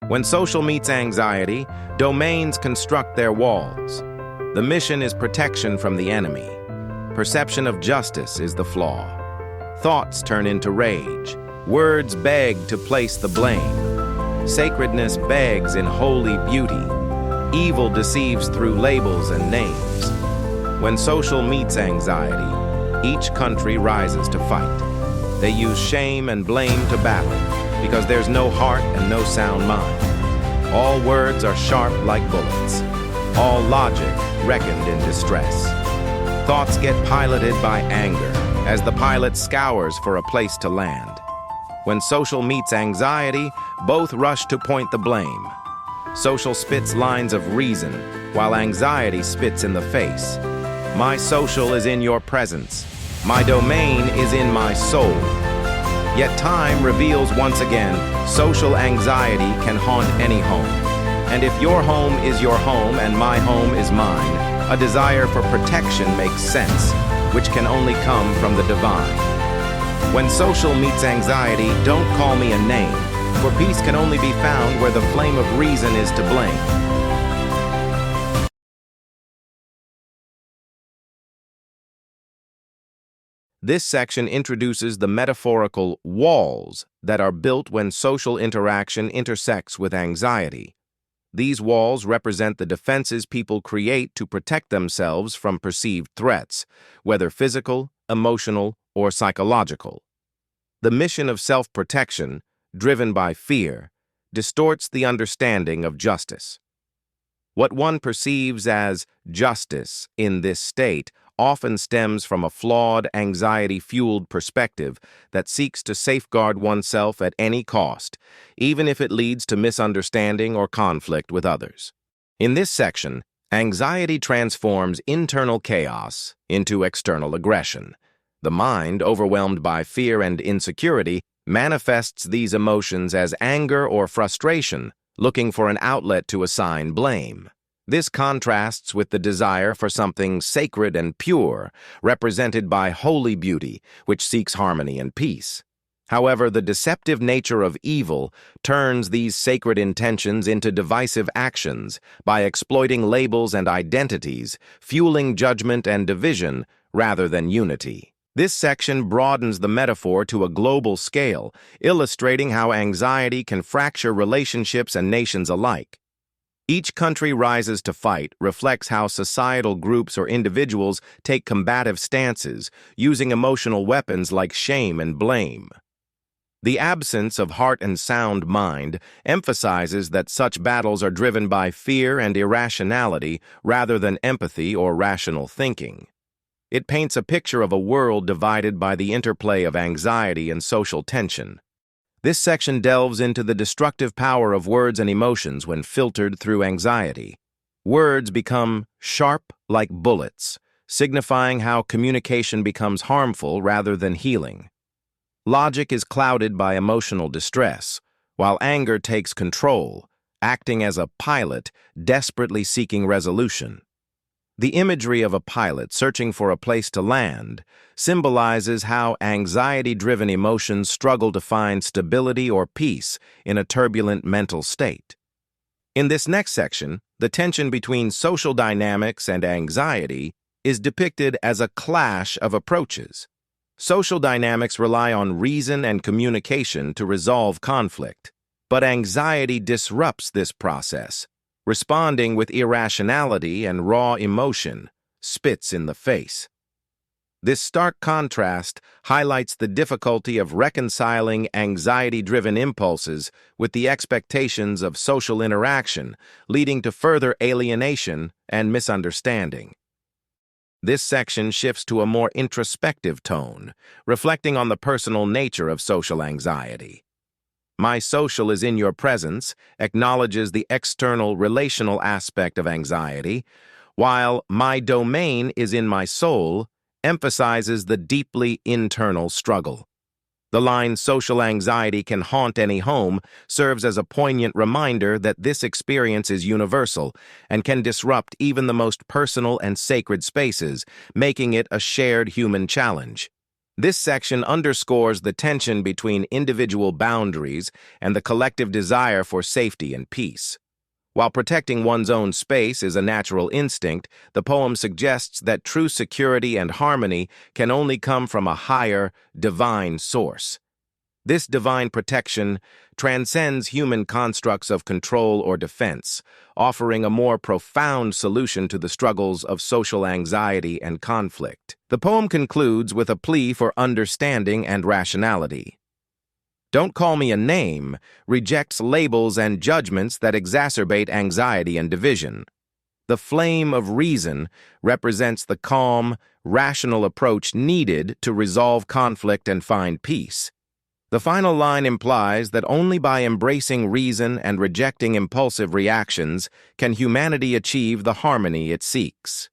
When social meets anxiety, domains construct their walls. The mission is protection from the enemy. Perception of justice is the flaw. Thoughts turn into rage. Words beg to place the blame. Sacredness begs in holy beauty. Evil deceives through labels and names. When social meets anxiety, each country rises to fight. They use shame and blame to battle, because there's no heart and no sound mind. All words are sharp like bullets. All logic reckoned in distress. Thoughts get piloted by anger, as the pilot scours for a place to land. When social meets anxiety, both rush to point the blame. Social spits lines of reason, while anxiety spits in the face. My social is in your presence. My domain is in my soul. Yet time reveals once again, social anxiety can haunt any home. And if your home is your home and my home is mine, a desire for protection makes sense, which can only come from the divine. When social meets anxiety, don't call me a name, for peace can only be found where the flame of reason is to blame. This section introduces the metaphorical walls that are built when social interaction intersects with anxiety. These walls represent the defenses people create to protect themselves from perceived threats, whether physical, emotional, or psychological. The mission of self-protection, driven by fear, distorts the understanding of justice. What one perceives as justice in this state often stems from a flawed, anxiety-fueled perspective that seeks to safeguard oneself at any cost, even if it leads to misunderstanding or conflict with others. In this section, anxiety transforms internal chaos into external aggression. The mind, overwhelmed by fear and insecurity, manifests these emotions as anger or frustration, looking for an outlet to assign blame. This contrasts with the desire for something sacred and pure, represented by holy beauty, which seeks harmony and peace. However, the deceptive nature of evil turns these sacred intentions into divisive actions by exploiting labels and identities, fueling judgment and division rather than unity. This section broadens the metaphor to a global scale, illustrating how anxiety can fracture relationships and nations alike. Each country rises to fight reflects how societal groups or individuals take combative stances, using emotional weapons like shame and blame. The absence of heart and sound mind emphasizes that such battles are driven by fear and irrationality rather than empathy or rational thinking. It paints a picture of a world divided by the interplay of anxiety and social tension. This section delves into the destructive power of words and emotions when filtered through anxiety. Words become sharp like bullets, signifying how communication becomes harmful rather than healing. Logic is clouded by emotional distress, while anger takes control, acting as a pilot desperately seeking resolution. The imagery of a pilot searching for a place to land symbolizes how anxiety-driven emotions struggle to find stability or peace in a turbulent mental state. In this next section, the tension between social dynamics and anxiety is depicted as a clash of approaches. Social dynamics rely on reason and communication to resolve conflict, but anxiety disrupts this process, responding with irrationality and raw emotion, spits in the face. This stark contrast highlights the difficulty of reconciling anxiety-driven impulses with the expectations of social interaction, leading to further alienation and misunderstanding. This section shifts to a more introspective tone, reflecting on the personal nature of social anxiety. My social is in your presence acknowledges the external relational aspect of anxiety, while my domain is in my soul emphasizes the deeply internal struggle. The line social anxiety can haunt any home serves as a poignant reminder that this experience is universal and can disrupt even the most personal and sacred spaces, making it a shared human challenge. This section underscores the tension between individual boundaries and the collective desire for safety and peace. While protecting one's own space is a natural instinct, the poem suggests that true security and harmony can only come from a higher, divine source. This divine protection transcends human constructs of control or defense, offering a more profound solution to the struggles of social anxiety and conflict. The poem concludes with a plea for understanding and rationality. "Don't call me a name" rejects labels and judgments that exacerbate anxiety and division. The flame of reason represents the calm, rational approach needed to resolve conflict and find peace. The final line implies that only by embracing reason and rejecting impulsive reactions can humanity achieve the harmony it seeks.